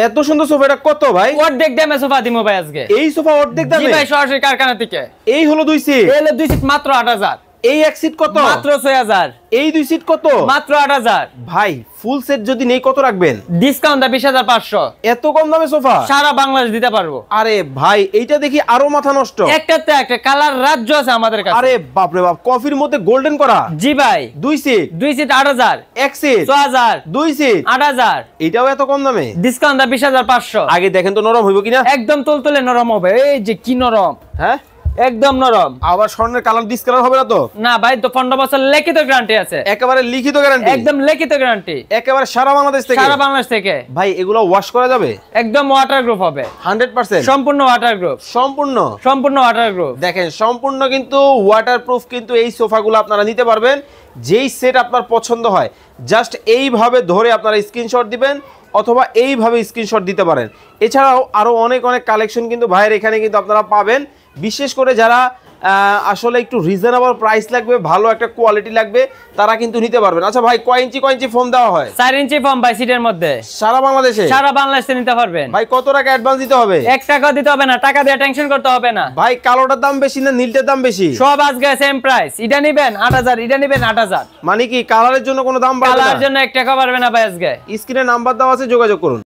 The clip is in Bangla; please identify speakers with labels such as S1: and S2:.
S1: এত সুন্দর সোফা, এটা কত ভাই?
S2: অর্ধেক দামে সোফা দিমু ভাই আজকে।
S1: এই সোফা অর্ধেক দামে?
S2: জি ভাই, সরাসরি কারখানা থেকে।
S1: এই হলো 2 সিট?
S2: এই হলো 2 সিট মাত্র 8000।
S1: এই এক সিট কত?
S2: মাত্র 6000।
S1: এই 2 সিট কত?
S2: মাত্র 8000।
S1: ভাই ফুল সেট যদি নেই কত রাখবেন?
S2: ডিসকাউন্ট দা 20500।
S1: এত কম দামে সোফা?
S2: সারা বাংলাদেশ দিতে পারবো।
S1: আরে ভাই এইটা দেখি আরো মাথা নষ্ট।
S2: একটাতে একটা কালার রাজ্য আছে আমাদের কাছে।
S1: আরে বাপ রে বাপ, কফির মধ্যে গোল্ডেন করা।
S2: জি ভাই।
S1: 2 সিট?
S2: 2 সিট 8000।
S1: এক সিট
S2: 6000।
S1: 2 সিট
S2: 8000।
S1: এটাও এত কম দামে?
S2: ডিসকাউন্ট দা 20500।
S1: আগে দেখেন তো নরম হইব কিনা।
S2: একদম তুলতুলে নরম হবে। এই যে কি নরম,
S1: হ্যাঁ
S2: একদম নরম।
S1: আবার স্বর্ণের কালার ডিসকালার হবে না তো?
S2: না ভাই, তো 15 বছর লিখিত গ্যারান্টি আছে।
S1: একেবারে লিখিত গ্যারান্টি?
S2: একদম লিখিত গ্যারান্টি।
S1: একেবারে সারা বাংলাদেশ থেকে?
S2: সারা বাংলাদেশ থেকে।
S1: ভাই এগুলো ওয়াশ করা যাবে?
S2: একদম ওয়াটারপ্রুফ হবে
S1: 100%?
S2: সম্পূর্ণ ওয়াটারপ্রুফ।
S1: সম্পূর্ণ?
S2: সম্পূর্ণ ওয়াটারপ্রুফ।
S1: দেখেন সম্পূর্ণ কিন্তু ওয়াটারপ্রুফ কিন্তু এই সোফাগুলো আপনারা নিতে পারবেন। যেই সেট আপনার পছন্দ হয় জাস্ট এইভাবে ধরে আপনারা স্ক্রিনশট দিবেন অথবা এইভাবে স্ক্রিনশট দিতে পারেন। এছাড়াও আরো অনেক অনেক কালেকশন কিন্তু ভাইয়ের এখানে কিন্তু আপনারা পাবেন। বিশেষ করে যারা আসলে একটু রিজনেবল প্রাইস লাগবে, ভালো একটা কোয়ালিটি লাগবে, তারা কিন্তু নিতে পারবেন। আচ্ছা ভাই, কয় ইঞ্চি ফোম দেওয়া হয়?
S2: 4 ইঞ্চি ফোম ভাই সিটের মধ্যে।
S1: সারা বাংলাদেশে?
S2: সারা বাংলাদেশে নিতে পারবেন।
S1: ভাই কত টাকা অ্যাডভান্স দিতে হবে?
S2: 1 টাকা দিতে হবে না, টাকা দিয়ে টেনশন করতে হবে না।
S1: ভাই কালোটার দাম বেশি না নীলটার দাম বেশি?
S2: সব আজকে সেম প্রাইস। এটা নেবেন 8000, এটা নেবেন 8000।
S1: মানে কি কালারের জন্য কোনো দাম বাড়বে না?
S2: কালারের জন্য 1 টাকা বাড়বে না ভাই আজকে।
S1: স্ক্রিনে নাম্বার দেওয়া আছে, যোগাযোগ করুন।